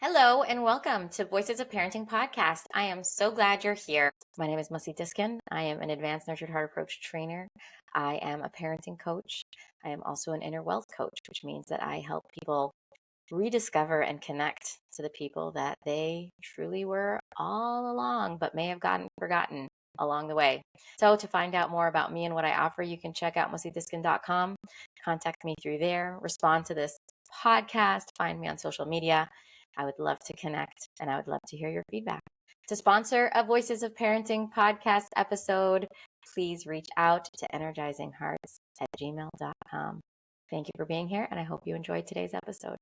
Hello and welcome to Voices of Parenting podcast. I am so glad you're here. My name is Mussi Diskin. I am an advanced nurtured heart approach trainer. I am a parenting coach. I am also an inner wealth coach, which means that I help people rediscover and connect to the people that they truly were all along, but may have gotten forgotten along the way. So to find out more about me and what I offer, you can check out mussidiskin.com, contact me through there, respond to this podcast, find me on social media. I would love to connect and I would love to hear your feedback. To sponsor a Voices of Parenting podcast episode, please reach out to energizinghearts@gmail.com. Thank you for being here, and I hope you enjoyed today's episode.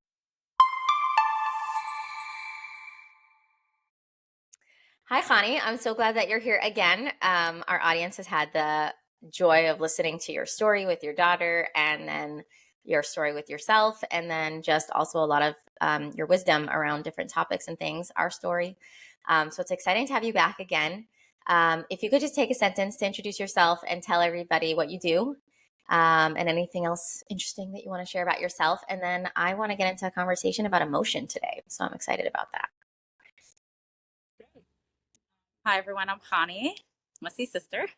Hi, Chanie. I'm so glad that you're here again. Our audience has had the joy of listening to your story with your daughter and then your story with yourself, and then just also a lot of your wisdom around different topics and things, our story. So it's exciting to have you back again. If you could just take a sentence to introduce yourself and tell everybody what you do and anything else interesting that you want to share about yourself. And then I want to get into a conversation about emotion today. So I'm excited about that. Hi, everyone. I'm Chanie, Mussi's sister.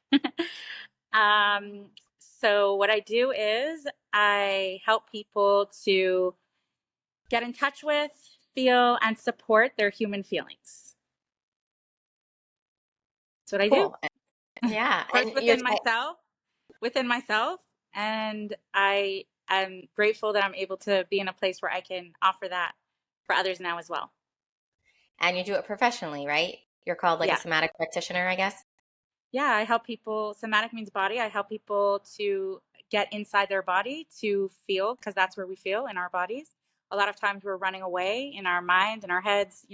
So what I do is I help people to get in touch with, feel, and support their human feelings. That's what I do. Yeah. Of course, within myself. And I am grateful that I'm able to be in a place where I can offer that for others now as well. And you do it professionally, right? You're called like Yeah. a somatic practitioner, I guess. Yeah, I help people. Somatic means body. I help people to get inside their body to feel, because that's where we feel, in our bodies. A lot of times we're running away in our mind and our heads,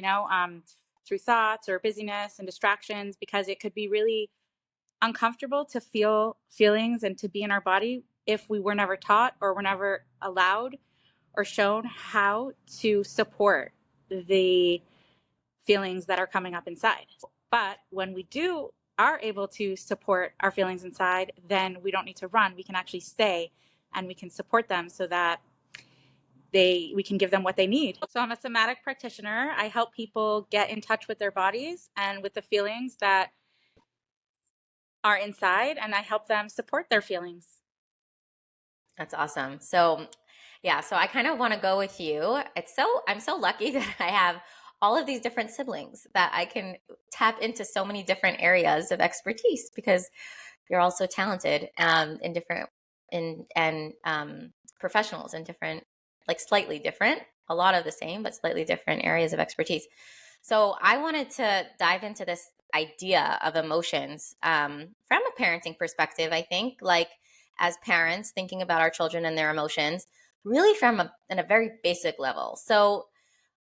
through thoughts or busyness and distractions, because it could be really uncomfortable to feel feelings and to be in our body if we were never taught or were never allowed or shown how to support the feelings that are coming up inside. But when we are able to support our feelings inside, then we don't need to run. We can actually stay and we can support them so that we can give them what they need. So I'm a somatic practitioner. I help people get in touch with their bodies and with the feelings that are inside, and I help them support their feelings. That's awesome. So I kind of want to go with you. I'm so lucky that I have all of these different siblings that I can tap into so many different areas of expertise because you're all so talented in different professionals in different, like slightly different, a lot of the same, but slightly different areas of expertise. So I wanted to dive into this idea of emotions from a parenting perspective. I think like as parents thinking about our children and their emotions really in a very basic level. So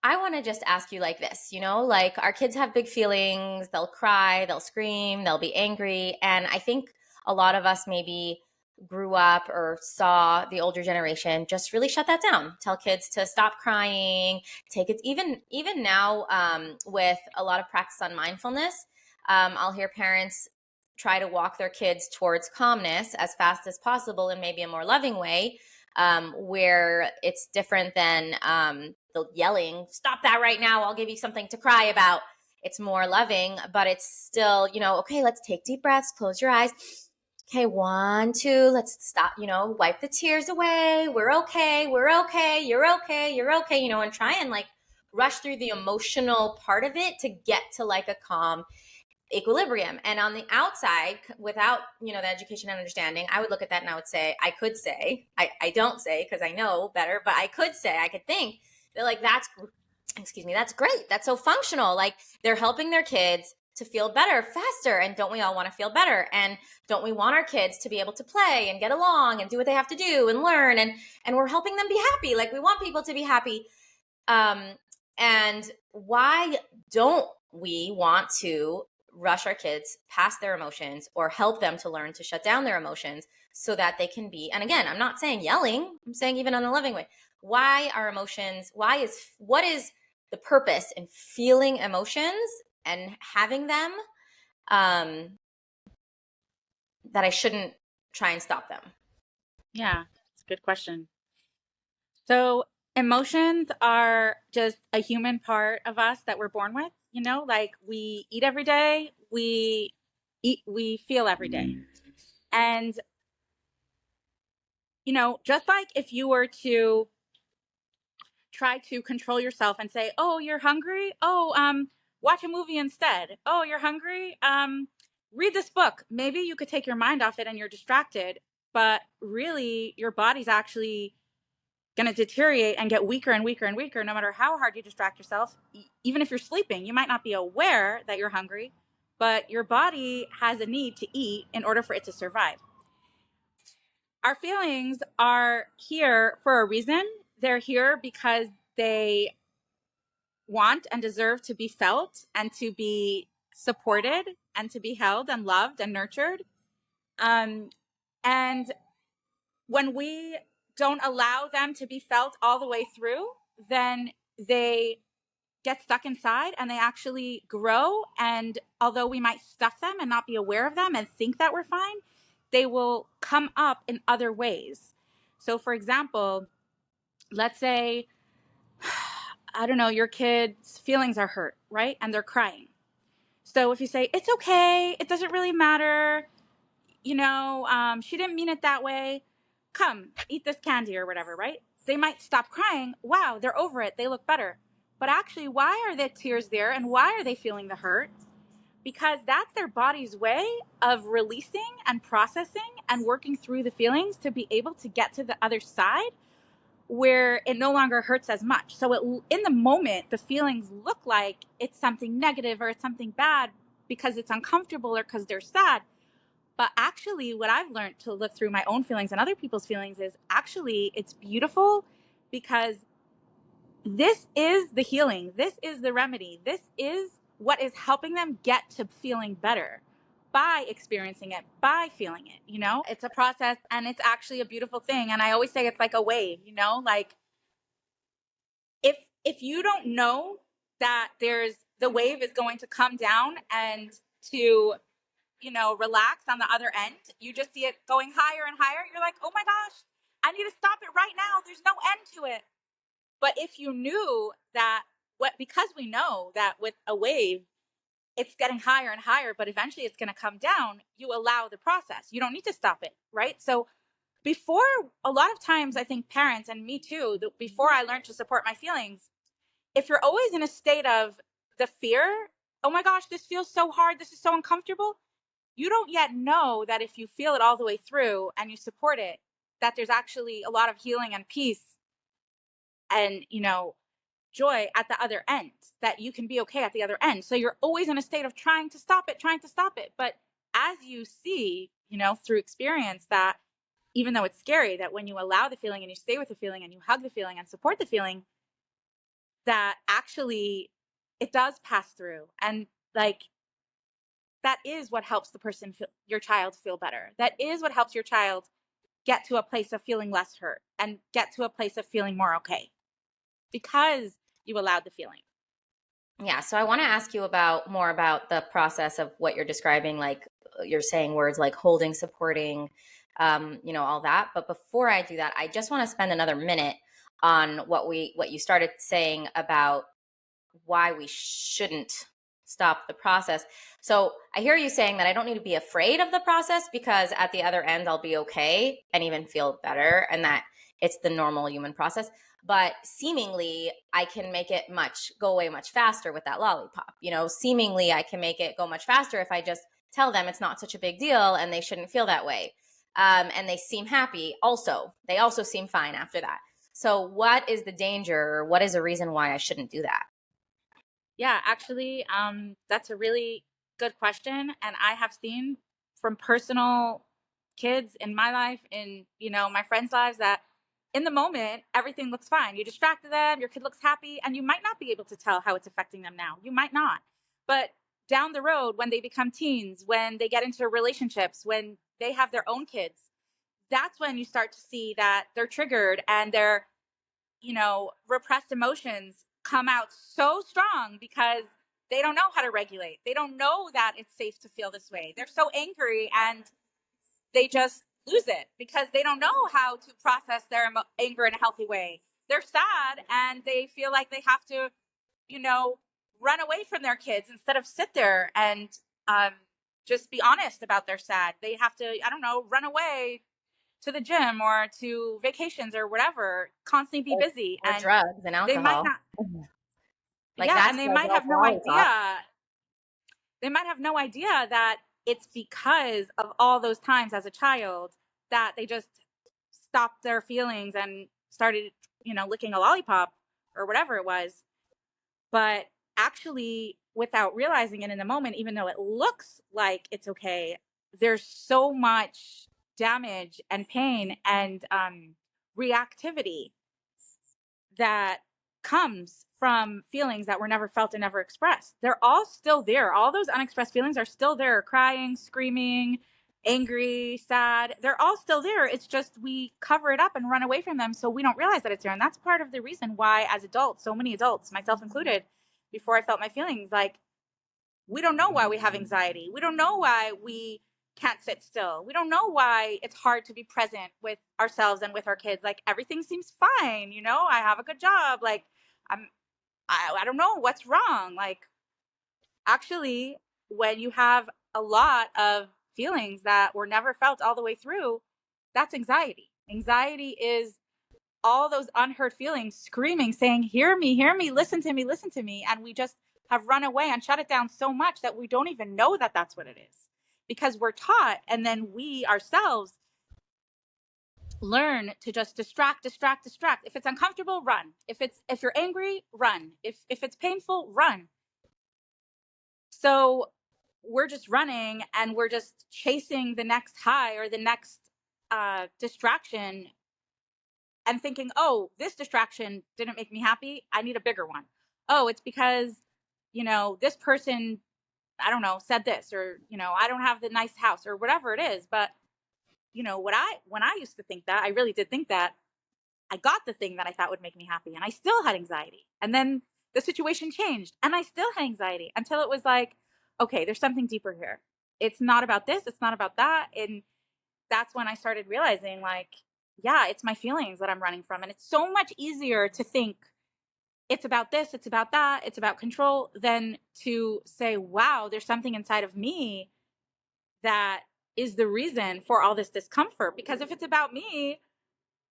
I want to just ask you like this, like our kids have big feelings, they'll cry, they'll scream, they'll be angry. And I think a lot of us maybe grew up or saw the older generation just really shut that down, tell kids to stop crying, take it, even now with a lot of practice on mindfulness, I'll hear parents try to walk their kids towards calmness as fast as possible in maybe a more loving way, where it's different than the yelling, stop that right now, I'll give you something to cry about. It's more loving, but it's still, okay, let's take deep breaths, close your eyes. Okay, 1, 2, let's stop, wipe the tears away. We're okay, you're okay, and try and like rush through the emotional part of it to get to like a calm equilibrium. And on the outside, without, the education and understanding, I would look at that and I don't say because I know better, but I could think that like, that's great. That's so functional. Like they're helping their kids to feel better faster. And don't we all want to feel better? And don't we want our kids to be able to play and get along and do what they have to do and learn? And we're helping them be happy. Like we want people to be happy. And why don't we want to rush our kids past their emotions or help them to learn to shut down their emotions so that they can be, and again, I'm not saying yelling, I'm saying even in a loving way. Why are emotions, what is the purpose in feeling emotions and having them that I shouldn't try and stop them? Yeah, it's a good question. So Emotions are just a human part of us that we're born with, like we eat every day, we feel every day. And, just like if you were to try to control yourself and say, "Oh, you're hungry? Oh, watch a movie instead. Oh, you're hungry? Read this book." Maybe you could take your mind off it and you're distracted, but really your body's actually going to deteriorate and get weaker and weaker and weaker no matter how hard you distract yourself. Even if you're sleeping, you might not be aware that you're hungry, but your body has a need to eat in order for it to survive. Our feelings are here for a reason. They're here because they want and deserve to be felt and to be supported and to be held and loved and nurtured. And when we don't allow them to be felt all the way through, then they get stuck inside and they actually grow. And although we might stuff them and not be aware of them and think that we're fine, they will come up in other ways. So, for example, let's say, I don't know, your kid's feelings are hurt, right? And they're crying. So if you say, it's okay, it doesn't really matter, she didn't mean it that way, come, eat this candy or whatever, right? They might stop crying. Wow, they're over it. They look better. But actually, why are the tears there and why are they feeling the hurt? Because that's their body's way of releasing and processing and working through the feelings to be able to get to the other side where it no longer hurts as much. So in the moment, the feelings look like it's something negative or it's something bad because it's uncomfortable or because they're sad. But actually, what I've learned to look through my own feelings and other people's feelings is actually it's beautiful because this is the healing. This is the remedy. This is what is helping them get to feeling better by experiencing it, by feeling it, It's a process and it's actually a beautiful thing. And I always say it's like a wave, like if you don't know that there's the wave is going to come down and to relax on the other end, you just see it going higher and higher. You're like, oh my gosh, I need to stop it right now. There's no end to it. But if you knew that because we know that with a wave, it's getting higher and higher, but eventually it's going to come down, you allow the process. You don't need to stop it, right? So before, a lot of times, I think parents, and me too, before I learned to support my feelings, if you're always in a state of the fear, oh my gosh, this feels so hard, this is so uncomfortable, you don't yet know that if you feel it all the way through and you support it, that there's actually a lot of healing and peace and, joy at the other end, that you can be okay at the other end. So you're always in a state of trying to stop it, trying to stop it. But as you see, through experience that even though it's scary, that when you allow the feeling and you stay with the feeling and you hug the feeling and support the feeling, that actually it does pass through. And like, that is what helps your child feel better. That is what helps your child get to a place of feeling less hurt and get to a place of feeling more okay because you allowed the feeling. Yeah, so I want to ask you more about the process of what you're describing, like you're saying words like holding, supporting, all that. But before I do that, I just want to spend another minute on what you started saying about why we shouldn't stop the process. So I hear you saying that I don't need to be afraid of the process because at the other end I'll be okay and even feel better, and that it's the normal human process. But seemingly I can make it go away much faster with that lollipop. Seemingly I can make it go much faster if I just tell them it's not such a big deal and they shouldn't feel that way. And they seem happy also. They also seem fine after that. So what is the danger? What is a reason why I shouldn't do that? Yeah, actually, that's a really good question. And I have seen from personal kids in my life, in, my friends' lives, that in the moment, everything looks fine. You distracted them, your kid looks happy, and you might not be able to tell how it's affecting them now. You might not. But down the road, when they become teens, when they get into relationships, when they have their own kids, that's when you start to see that they're triggered and their, repressed emotions come out so strong because they don't know how to regulate. They don't know that it's safe to feel this way. They're so angry and they just lose it because they don't know how to process their anger in a healthy way. they're sad and they feel like they have to, run away from their kids instead of sit there and um, just be honest about their sad. They have to, I don't know, run away to the gym or to vacations or whatever, constantly be busy. or And drugs and they might alcohol. not, Like yeah, that's and they the might have no Wally talk. idea. They might have no idea that it's because of all those times as a child that they just stopped their feelings and started, licking a lollipop or whatever it was. But actually, without realizing it in the moment, even though it looks like it's okay, there's so much damage and pain and reactivity that comes from feelings that were never felt and never expressed. They're all still there. All those unexpressed feelings are still there, crying, screaming, angry, sad. They're all still there. It's just we cover it up and run away from them so we don't realize that it's there. And that's part of the reason why, as adults, so many adults, myself included, before I felt my feelings, like, we don't know why we have anxiety. We don't know why we can't sit still. We don't know why it's hard to be present with ourselves and with our kids. Like, everything seems fine, I have a good job. Like, I don't know what's wrong. Like, actually, when you have a lot of feelings that were never felt all the way through, that's anxiety. Anxiety is all those unheard feelings screaming, saying, hear me, listen to me, listen to me. And we just have run away and shut it down so much that we don't even know that that's what it is, because we're taught. And then we ourselves learn to just distract. If it's uncomfortable, run. If you're angry, run. If it's painful, run. So we're just running and we're just chasing the next high or the next distraction and thinking, oh, this distraction didn't make me happy. I need a bigger one. Oh, it's because, this person, I don't know, said this, or, I don't have the nice house or whatever it is. But, when I used to think that, I really did think that, I got the thing that I thought would make me happy and I still had anxiety. And then the situation changed and I still had anxiety until it was like, okay, there's something deeper here. It's not about this. It's not about that. And that's when I started realizing, like, yeah, it's my feelings that I'm running from. And it's so much easier to think it's about this, it's about that, it's about control, than to say, wow, there's something inside of me that is the reason for all this discomfort. Because if it's about me,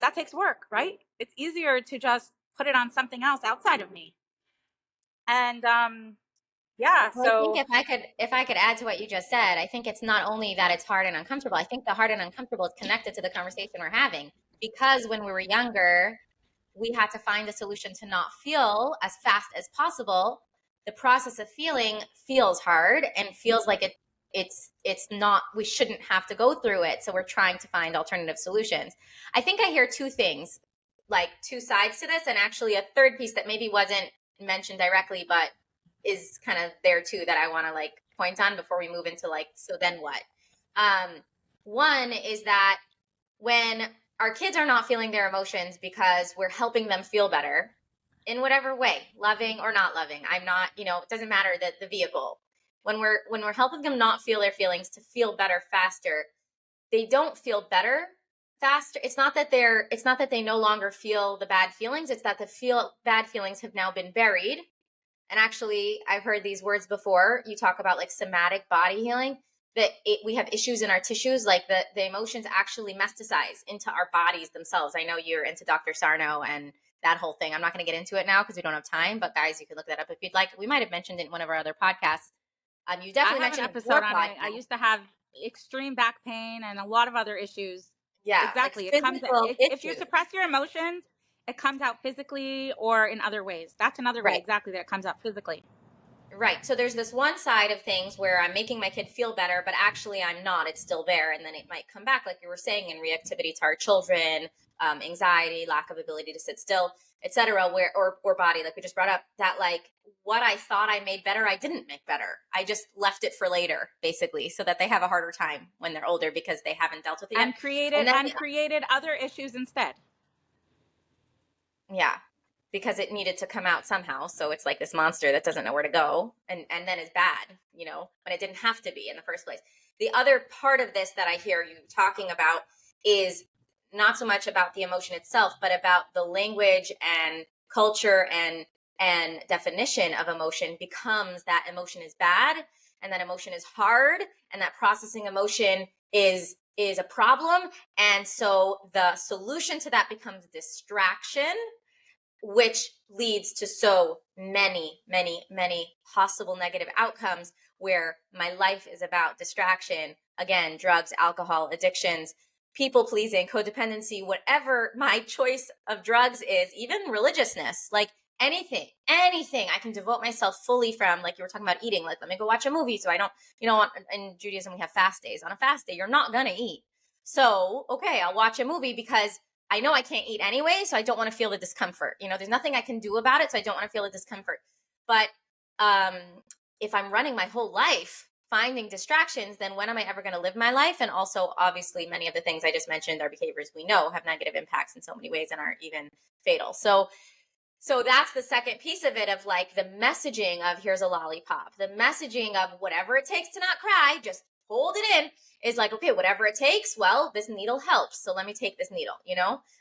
that takes work, right? It's easier to just put it on something else outside of me. And yeah, Well, I think so if I could add to what you just said, I think it's not only that it's hard and uncomfortable. I think the hard and uncomfortable is connected to the conversation we're having. Because when we were younger, we had to find a solution to not feel as fast as possible. The process of feeling feels hard and feels like it's not, we shouldn't have to go through it. So we're trying to find alternative solutions. I think I hear two things, like two sides to this, and actually a third piece that maybe wasn't mentioned directly, but is kind of there too, that I want to like point on before we move into like, so then what? Um, One is that when our kids are not feeling their emotions because we're helping them feel better in whatever way, loving or not loving, I'm not, it doesn't matter the vehicle. When we're helping them not feel their feelings to feel better faster, they don't feel better faster. It's not that they no longer feel the bad feelings. It's that the bad feelings have now been buried. And actually, I've heard these words before. You talk about like somatic body healing, that we have issues in our tissues, like the emotions actually mesticize into our bodies themselves. I know you're into Dr. Sarno and that whole thing. I'm not going to get into it now because we don't have time, but guys, you can look that up if you'd like. We might have mentioned it in one of our other podcasts. You I definitely have an mentioned your episode on it. I podcast. used to have extreme back pain and a lot of other issues. Yeah, like Exactly. It comes physical if you issues. suppress your emotions, it comes out physically or in other ways. That's another way, Right. exactly, that it comes out physically. Right. So there's this one side of things where I'm making my kid feel better, but actually I'm not. It's still there. And then it might come back, like you were saying, in reactivity to our children, anxiety, lack of ability to sit still, etc. Or body, like we just brought up, that like what I thought I made better, I didn't make better. I just left it for later, basically, so that they have a harder time when they're older because they haven't dealt with it yet. And created And then other issues instead. yeah, because it needed to come out somehow. So it's like this monster that doesn't know where to go, and then is bad, when it didn't have to be in the first place. The other part of this that I hear you talking about is not so much about the emotion itself, but about the language and culture and definition of emotion becomes that emotion is bad and that emotion is hard and that processing emotion is a problem. And so the solution to that becomes distraction, which leads to so many, many, many possible negative outcomes where my life is about distraction. Again, drugs, alcohol, addictions, people pleasing, codependency, whatever my choice of drugs is, even religiousness, like anything I can devote myself fully from. Like you were talking about eating, like let me go watch a movie so I don't, in Judaism we have fast days. On a fast day you're not gonna eat, so okay, I'll watch a movie because I know I can't eat anyway, so I don't want to feel the discomfort. There's nothing I can do about it, so I don't want to feel the discomfort. But um, if I'm running my whole life finding distractions, then when am I ever going to live my life? And also, obviously, many of the things I just mentioned are behaviors we know have negative impacts in so many ways and are even fatal. So that's the second piece of it, of like the messaging of here's a lollipop, the messaging of whatever it takes to not cry, just hold it in, is like, okay, whatever it takes, well, this needle helps. So let me take this needle,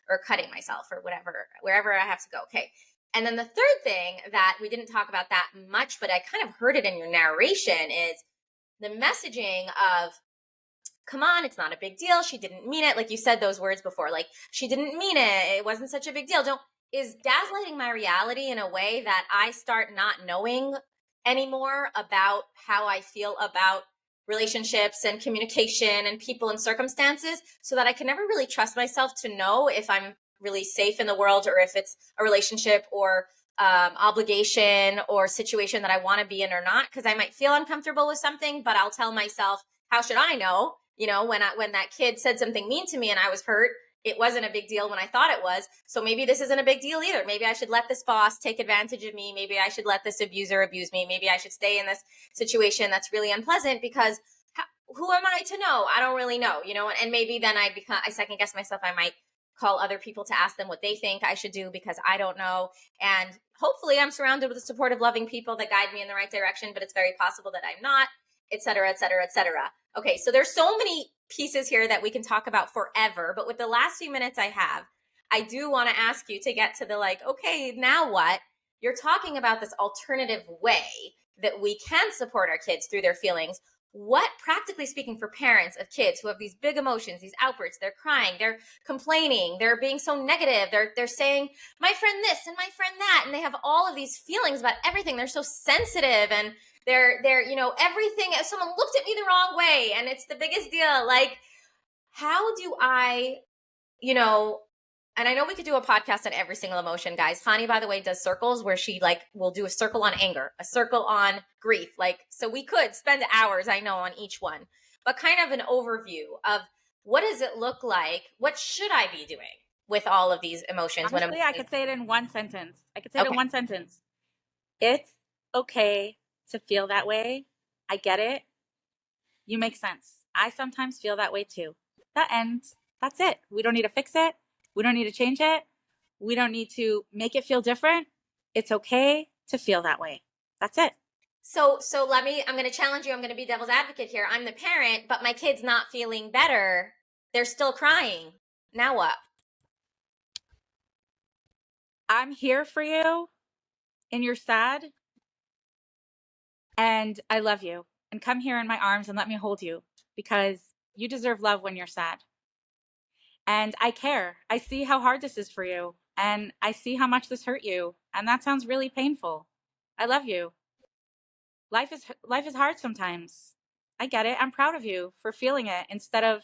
or cutting myself or whatever, wherever I have to go. Okay. And then the third thing that we didn't talk about that much, but I kind of heard it in your narration, is the messaging of, come on, it's not a big deal. She didn't mean it. Like you said those words before, like she didn't mean it. It wasn't such a big deal. Don't is gaslighting my reality in a way that I start not knowing anymore about how I feel about relationships and communication and people and circumstances, so that I can never really trust myself to know if I'm really safe in the world or if it's a relationship or obligation or situation that I want to be in or not. Because I might feel uncomfortable with something, but I'll tell myself, how should I know? When that kid said something mean to me and I was hurt, it wasn't a big deal when I thought it was. So maybe this isn't a big deal either. Maybe I should let this boss take advantage of me. Maybe I should let this abuser abuse me. Maybe I should stay in this situation that's really unpleasant, because who am I to know? I don't really know, and maybe then I second guess myself. I might call other people to ask them what they think I should do because I don't know. And hopefully I'm surrounded with supportive, loving people that guide me in the right direction, but it's very possible that I'm not, et cetera, et cetera, et cetera. Okay, so there's so many pieces here that we can talk about forever, but with the last few minutes I have, I do want to ask you to get to the okay, now what? You're talking about this alternative way that we can support our kids through their feelings. What, practically speaking, for parents of kids who have these big emotions, these outbursts, they're crying, they're complaining, they're being so negative, they're saying, my friend this and my friend that, and they have all of these feelings about everything. They're so sensitive, and they're everything. If someone looked at me the wrong way and it's the biggest deal, like, how do I, and I know we could do a podcast on every single emotion, guys. Chanie, by the way, does circles where she will do a circle on anger, a circle on grief. So we could spend hours, I know, on each one, but kind of an overview of what does it look like? What should I be doing with all of these emotions? Honestly, I could say it in one sentence. Okay. It's okay to feel that way. I get it. You make sense. I sometimes feel that way too. That ends. That's it. We don't need to fix it. We don't need to change it. We don't need to make it feel different. It's okay to feel that way. That's it. So I'm going to challenge you. I'm going to be devil's advocate here. I'm the parent, but my kid's not feeling better. They're still crying. Now what? I'm here for you and you're sad, and I love you. And come here in my arms and let me hold you, because you deserve love when you're sad. And I care. I see how hard this is for you, and I see how much this hurt you, and that sounds really painful. I love you. Life is hard sometimes. I get it. I'm proud of you for feeling it instead of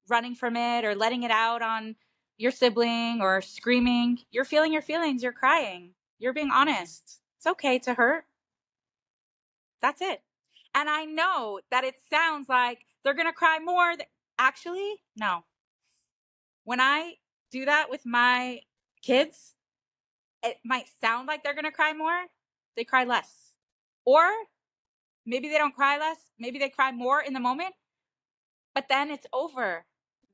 running from it or letting it out on your sibling or screaming. You're feeling your feelings. You're crying. You're being honest. It's okay to hurt. That's it. And I know that it sounds like they're going to cry more. Actually, no. When I do that with my kids, it might sound like they're going to cry more. They cry less. Or maybe they don't cry less. Maybe they cry more in the moment, but then it's over.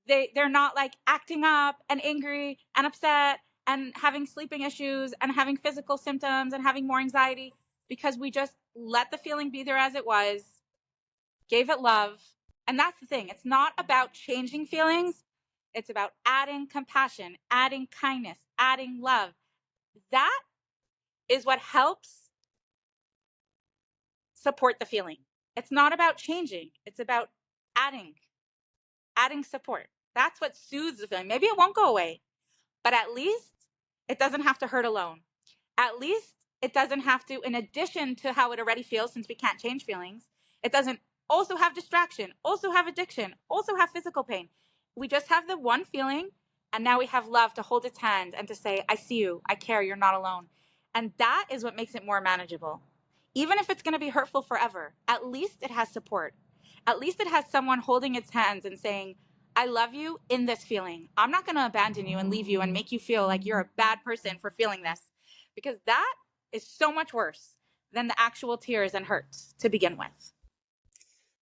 They're not acting up and angry and upset and having sleeping issues and having physical symptoms and having more anxiety, because we just let the feeling be there as it was, gave it love. And that's the thing. It's not about changing feelings. It's about adding compassion, adding kindness, adding love. That is what helps support the feeling. It's not about changing. It's about adding, adding support. That's what soothes the feeling. Maybe it won't go away, but at least it doesn't have to hurt alone. At least it doesn't have to, in addition to how it already feels, since we can't change feelings, it doesn't also have distraction, also have addiction, also have physical pain. We just have the one feeling, and now we have love to hold its hand and to say, I see you, I care, you're not alone. And that is what makes it more manageable. Even if it's going to be hurtful forever, at least it has support. At least it has someone holding its hands and saying, I love you in this feeling. I'm not going to abandon you and leave you and make you feel like you're a bad person for feeling this, because that is so much worse than the actual tears and hurt to begin with.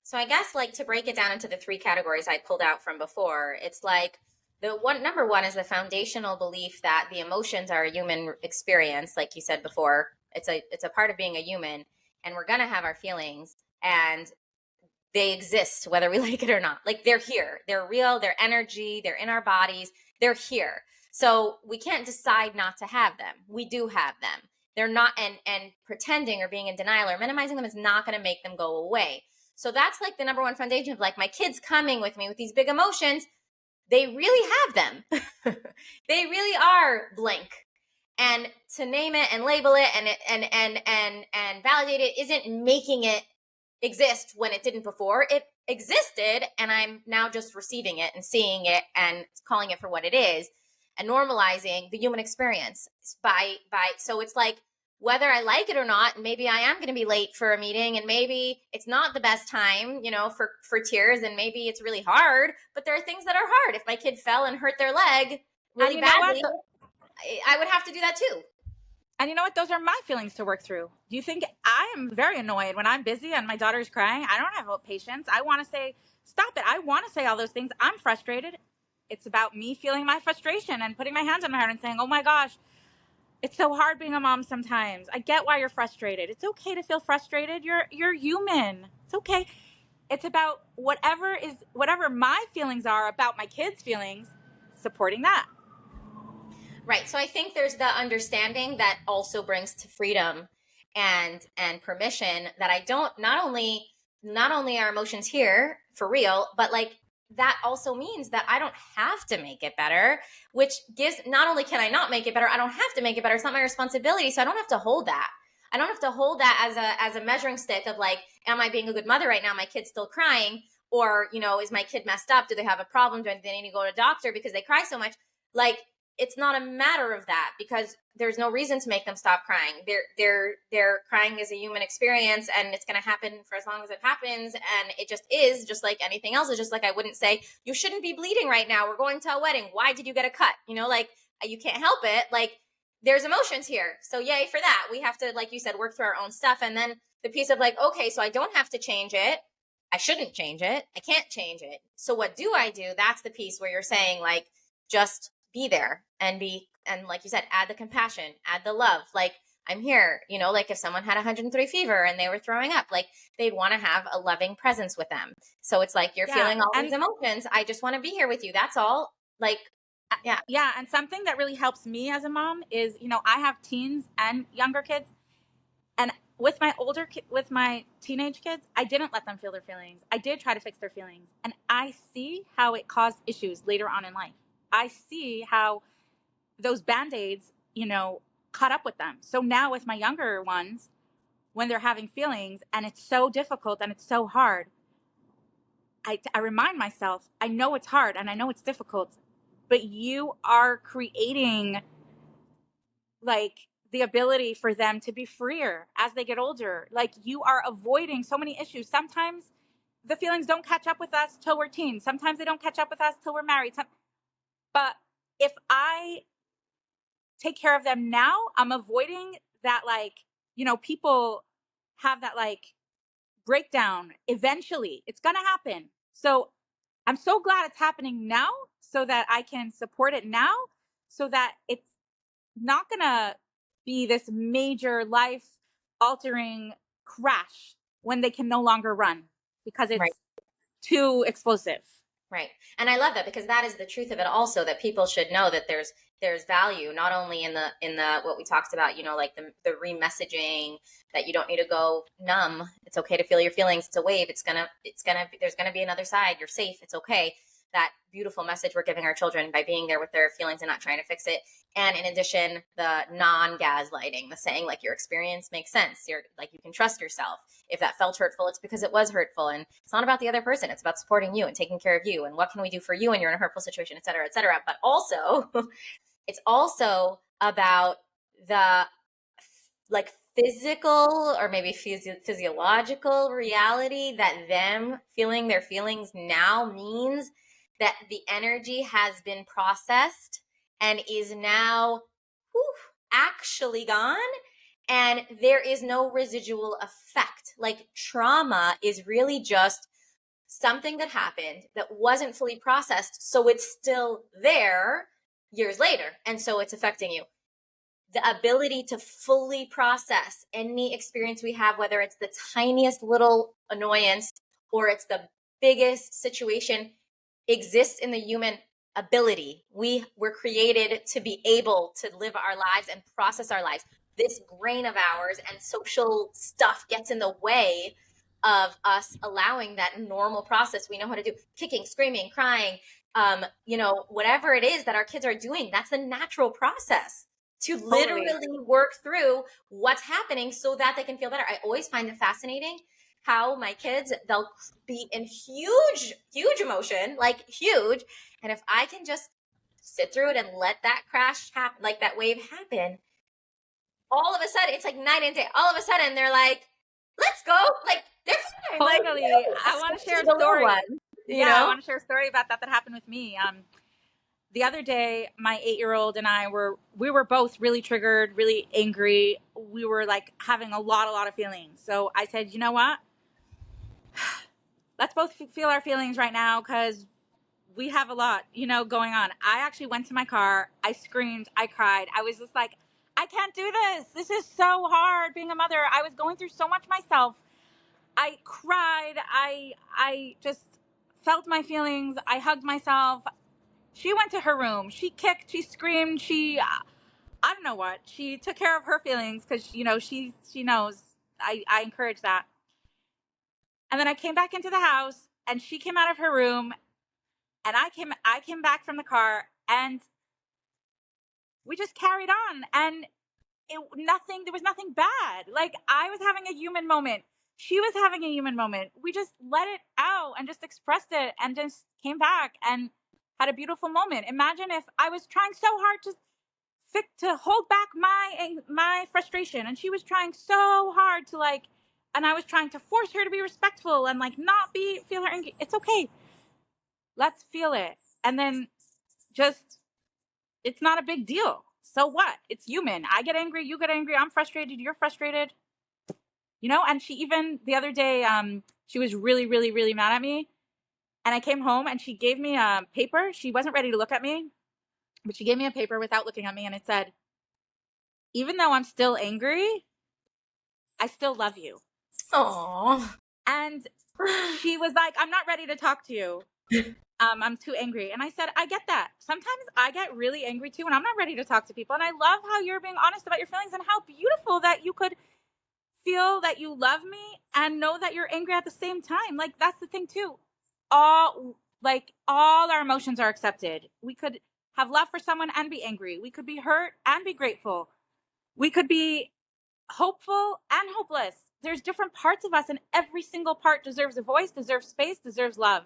So I guess, like, to break it down into the three categories I pulled out from before, it's like the one, number one is the foundational belief that the emotions are a human experience. Like you said before, it's a part of being a human, and we're going to have our feelings, and they exist whether we like it or not. Like, they're here, they're real, they're energy, they're in our bodies, they're here. So we can't decide not to have them. We do have them. They're not, and pretending or being in denial or minimizing them is not going to make them go away. So that's like the number one foundation of, like, my kids coming with me with these big emotions, they really have them. They really are blank. And to name it and label it and validate it isn't making it exist when it didn't before. It existed, and I'm now just receiving it and seeing it and calling it for what it is, and normalizing the human experience by so it's like, whether I like it or not, maybe I am going to be late for a meeting, and maybe it's not the best time, for tears, and maybe it's really hard, but there are things that are hard. If my kid fell and hurt their leg really badly, I would have to do that too. And you know what? Those are my feelings to work through. Do you think I am very annoyed when I'm busy and my daughter's crying? I don't have patience. I want to say, stop it. I want to say all those things. I'm frustrated. It's about me feeling my frustration and putting my hands on my heart and saying, oh my gosh, it's so hard being a mom sometimes. I get why you're frustrated. It's okay to feel frustrated. You're human. It's okay. It's about whatever my feelings are about my kids' feelings, supporting that. Right. So I think there's the understanding that also brings to freedom and permission, that I don't, not only are emotions here for real, but, like, that also means that I don't have to make it better, which gives, not only can I not make it better, I don't have to make it better. It's not my responsibility. So I don't have to hold that. I don't have to hold that as a measuring stick of, like, am I being a good mother right now? My kid's still crying, or, is my kid messed up? Do they have a problem? Do they need to go to a doctor because they cry so much? Like, it's not a matter of that, because there's no reason to make them stop crying. They're crying is a human experience, and it's going to happen for as long as it happens. And it just is, just like anything else. It's just like, I wouldn't say, you shouldn't be bleeding right now, we're going to a wedding, why did you get a cut? Like, you can't help it. Like, there's emotions here. So yay for that. We have to, like you said, work through our own stuff. And then the piece of, like, okay, so I don't have to change it. I shouldn't change it. I can't change it. So what do I do? That's the piece where you're saying, like, just be there and like you said, add the compassion, add the love. Like, I'm here, like if someone had 103 fever and they were throwing up, like, they'd want to have a loving presence with them. So it's like, you're feeling all these emotions. I just want to be here with you. That's all. Like, yeah. Yeah. And something that really helps me as a mom is, I have teens and younger kids, and with my teenage kids, I didn't let them feel their feelings. I did try to fix their feelings, and I see how it caused issues later on in life. I see how those Band-Aids, caught up with them. So now with my younger ones, when they're having feelings and it's so difficult and it's so hard, I remind myself, I know it's hard and I know it's difficult, but you are creating, like, the ability for them to be freer as they get older. Like, you are avoiding so many issues. Sometimes the feelings don't catch up with us till we're teens. Sometimes they don't catch up with us till we're married. But if I take care of them now, I'm avoiding that, like, people have that, like, breakdown eventually. It's going to happen. So I'm so glad it's happening now, so that I can support it now, so that it's not going to be this major life altering crash when they can no longer run because it's Right. too explosive. Right. And I love that because that is the truth of it also, that people should know that there's value not only in the what we talked about, like the re-messaging, that you don't need to go numb. It's okay to feel your feelings. It's a wave. It's gonna there's gonna be another side. You're safe. It's okay. That beautiful message we're giving our children by being there with their feelings and not trying to fix it. And in addition, the non-gaslighting, the saying like your experience makes sense. You're like, you can trust yourself. If that felt hurtful, it's because it was hurtful. And it's not about the other person. It's about supporting you and taking care of you. And what can we do for you when you're in a hurtful situation, et cetera, et cetera. But also, it's also about the like physical or maybe physiological reality that them feeling their feelings now means that the energy has been processed and is now actually gone, and there is no residual effect. Like trauma is really just something that happened that wasn't fully processed, so it's still there years later, and so it's affecting you. The ability to fully process any experience we have, whether it's the tiniest little annoyance or it's the biggest situation, exists in the human ability. We were created to be able to live our lives and process our lives. This brain of ours and social stuff gets in the way of us allowing that normal process we know how to do. Kicking, screaming, crying, whatever it is that our kids are doing, that's the natural process to Totally. literally work through what's happening so that they can feel better. I always find it fascinating how my kids, they'll be in huge emotion, like huge. And if I can just sit through it and let that crash happen, like that wave happen, all of a sudden, it's like night and day. All of a sudden, they're like, let's go. Like, they're fine. Like, Totally. I want to share especially a the little story. one, you Yeah, I know? want to share a story about that happened with me. The other day, my 8-year-old and I were both really triggered, really angry. We were like having a lot of feelings. So I said, you know what? Let's both feel our feelings right now because we have a lot, going on. I actually went to my car. I screamed. I cried. I was just like, I can't do this. This is so hard being a mother. I was going through so much myself. I cried. I just felt my feelings. I hugged myself. She went to her room. She kicked. She screamed. I don't know what. She took care of her feelings because she knows. I encourage that. And then I came back into the house, and she came out of her room, and I came back from the car, and we just carried on, and there was nothing bad. Like, I was having a human moment. She was having a human moment. We just let it out and just expressed it and just came back and had a beautiful moment. Imagine if I was trying so hard to hold back my frustration, and she was trying so hard and I was trying to force her to be respectful and like not feel her angry. It's okay. Let's feel it. And then just, it's not a big deal. So what? It's human. I get angry, you get angry, I'm frustrated, you're frustrated. And she even the other day, she was really mad at me. And I came home and she gave me a paper. She wasn't ready to look at me, but she gave me a paper without looking at me, and it said, even though I'm still angry, I still love you. Aww. And she was like, I'm not ready to talk to you. I'm too angry. And I said, I get that. Sometimes I get really angry too, and I'm not ready to talk to people. And I love how you're being honest about your feelings, and how beautiful that you could feel that you love me and know that you're angry at the same time. Like, that's the thing too. All our emotions are accepted. We could have love for someone and be angry. We could be hurt and be grateful. We could be hopeful and hopeless. There's different parts of us, and every single part deserves a voice, deserves space, deserves love.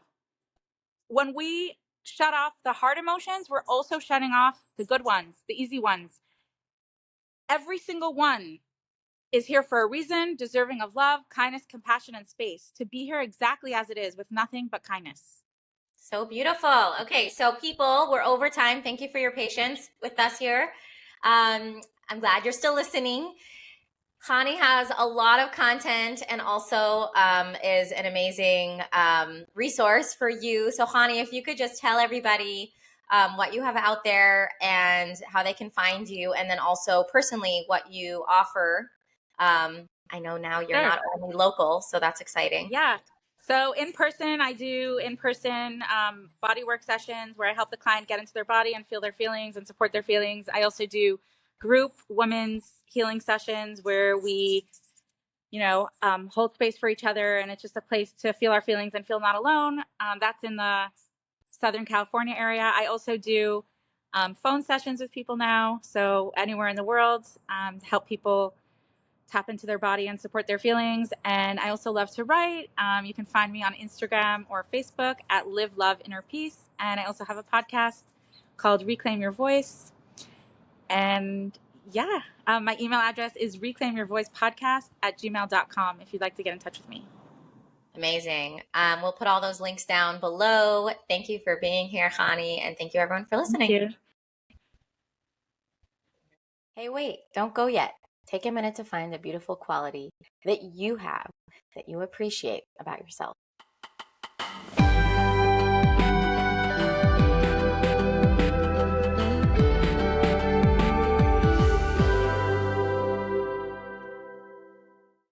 When we shut off the hard emotions, we're also shutting off the good ones, the easy ones. Every single one is here for a reason, deserving of love, kindness, compassion, and space, to be here exactly as it is, with nothing but kindness. So beautiful. Okay, so people, we're over time. Thank you for your patience with us here. I'm glad you're still listening. Chanie has a lot of content and also is an amazing resource for you. So Chanie, if you could just tell everybody what you have out there and how they can find you, and then also personally what you offer. I know now you're Sure. not only local, so that's exciting. Yeah. So in person, I do in-person body work sessions where I help the client get into their body and feel their feelings and support their feelings. I also do group women's healing sessions where we, hold space for each other, and it's just a place to feel our feelings and feel not alone. That's in the Southern California area. I also do phone sessions with people now, so anywhere in the world, to help people tap into their body and support their feelings. And I also love to write. You can find me on Instagram or Facebook at Live Love Inner Peace. And I also have a podcast called Reclaim Your Voice. And yeah, my email address is reclaimyourvoicepodcast@gmail.com if you'd like to get in touch with me. Amazing. We'll put all those links down below. Thank you for being here, Chanie, and thank you everyone for listening. Thank you. Hey, wait, don't go yet. Take a minute to find the beautiful quality that you have, that you appreciate about yourself.